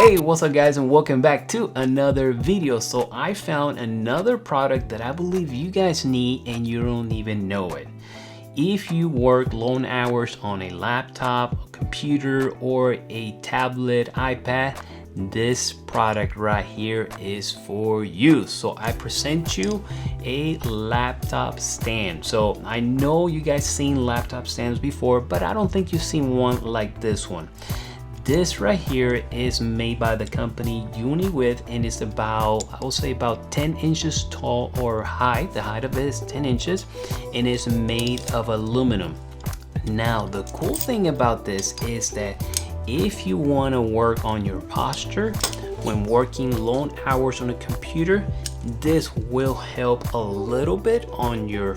Hey, what's up guys, and welcome back to another video. So I found another product that I believe you guys need and you don't even know it. If you work long hours on a laptop, a computer, or a tablet, iPad, this product right here is for you. So I present you a laptop stand. So I know you guys seen laptop stands before, but I don't think you've seen one like this one. This right here is made by the company Uniwit, and it's about, I will say about 10 inches tall or high. The height of it is 10 inches and it's made of aluminum. Now the cool thing about this is that if you want to work on your posture when working long hours on a computer, this will help a little bit on your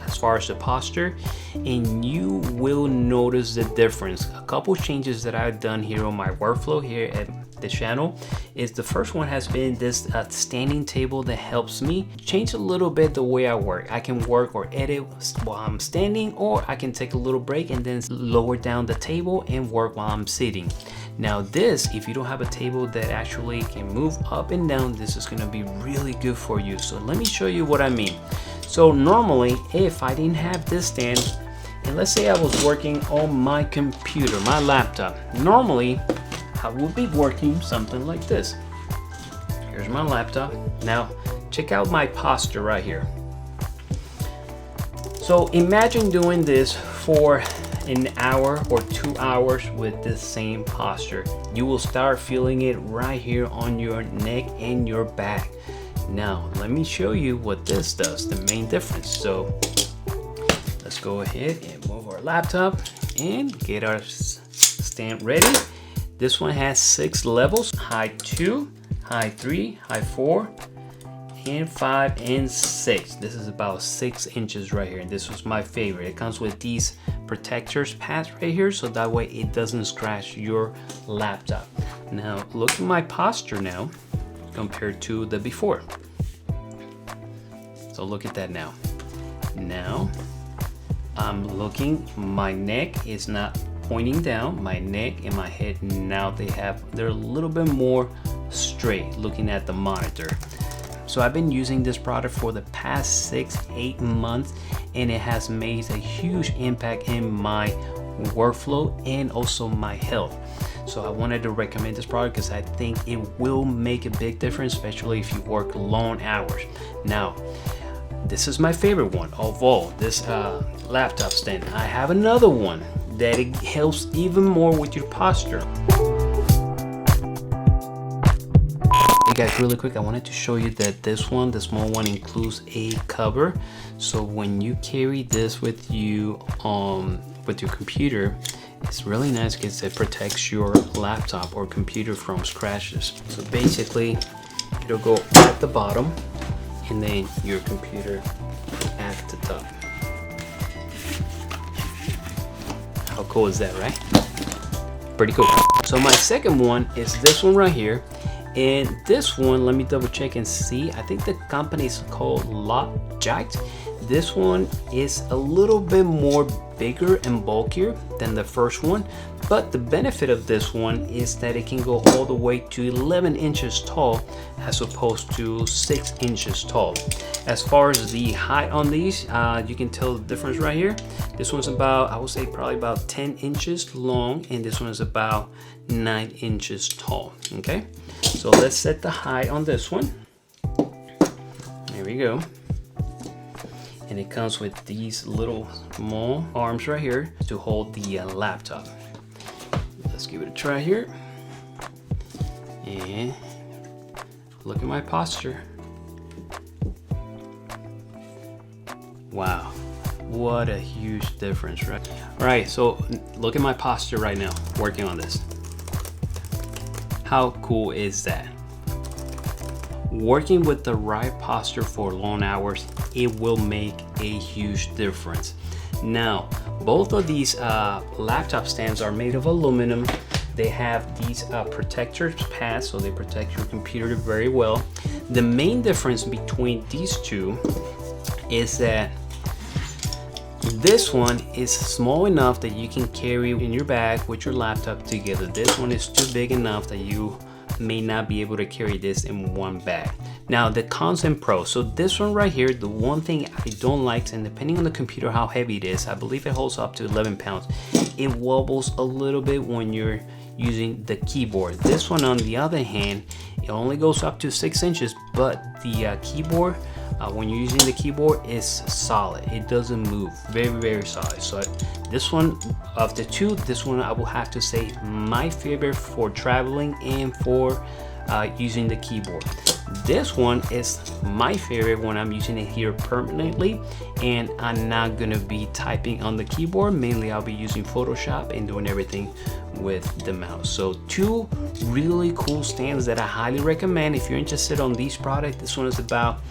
as far as the posture, and you will notice the difference. A couple changes that I've done here on my workflow here at the channel is the first one has been this standing table that helps me change a little bit the way I work. I can work or edit while I'm standing, or I can take a little break and then lower down the table and work while I'm sitting. Now this, if you don't have a table that actually can move up and down, this is going to be really good for you. So let me show you what I mean. So normally, if I didn't have this stand, and let's say I was working on my computer, my laptop, normally I would be working something like this. Here's my laptop. Now check out my posture right here. So imagine doing this for an hour or 2 hours with the same posture. You will start feeling it right here on your neck and your back. Now let me show you what this does, the main difference. So let's go ahead and move our laptop and get our stand ready. This one has 6 levels: high 2, high 3, high 4, and 5 and 6. This is about 6 inches right here, and this was my favorite. It comes with these protectors pads right here, so that way it doesn't scratch your laptop. Now look at my posture now compared to the before. So look at that now. Now I'm looking, my neck is not pointing down. My neck and my head now they're a little bit more straight looking at the monitor. So I've been using this product for the past 6-8 months, and it has made a huge impact in my workflow and also my health. So I wanted to recommend this product because I think it will make a big difference, especially if you work long hours. Now, this is my favorite one of all, this laptop stand. I have another one that it helps even more with your posture. Hey guys, really quick, I wanted to show you that this one, the small one, includes a cover. So when you carry this with you with your computer, it's really nice because it protects your laptop or computer from scratches. So basically, it'll go at the bottom and then your computer at the top. How cool is that, right? Pretty cool. So my second one is this one right here. And this one, let me double check and see. I think the company is called Gadget. This one is a little bit more bigger and bulkier than the first one, but the benefit of this one is that it can go all the way to 11 inches tall as opposed to 6 inches tall. As far as the height on these, you can tell the difference right here. This one's about, I would say probably about 10 inches long, and this one is about 9 inches tall. Okay, so let's set the height on this one. There we go. And it comes with these little small arms right here to hold the laptop. Let's give it a try here. And look at my posture. Wow, what a huge difference, right? All right, so look at my posture right now, working on this. How cool is that? Working with the right posture for long hours, it will make a huge difference. Now, both of these laptop stands are made of aluminum. They have these protector pads, so they protect your computer very well. The main difference between these two is that this one is small enough that you can carry in your bag with your laptop together. This one is too big enough that you may not be able to carry this in one bag. Now the cons and pros. So this one right here, the one thing I don't like, and depending on the computer how heavy it is, I believe it holds up to 11 pounds. It wobbles a little bit when you're using the keyboard. This one on the other hand, it only goes up to 6 inches, but the keyboard, when you're using the keyboard, is solid. It doesn't move. Very solid. So this one, of the two, this one I will have to say my favorite for traveling and for using the keyboard. This one is my favorite when I'm using it here permanently and I'm not gonna be typing on the keyboard. Mainly I'll be using Photoshop and doing everything with the mouse. So two really cool stands that I highly recommend if you're interested on these products. This one is about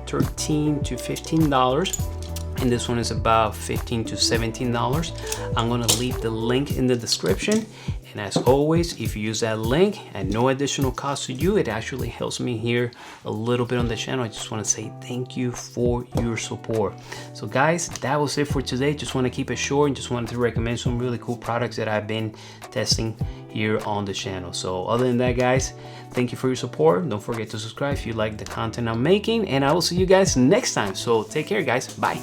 $13 to $15 and this one is about $15 to $17. I'm gonna leave the link in the description. And as always, if you use that link at no additional cost to you, it actually helps me here a little bit on the channel. I just want to say thank you for your support. So guys, that was it for today. Just want to keep it short and just wanted to recommend some really cool products that I've been testing here on the channel. So other than that, guys, thank you for your support. Don't forget to subscribe if you like the content I'm making, and I will see you guys next time. So take care, guys. Bye.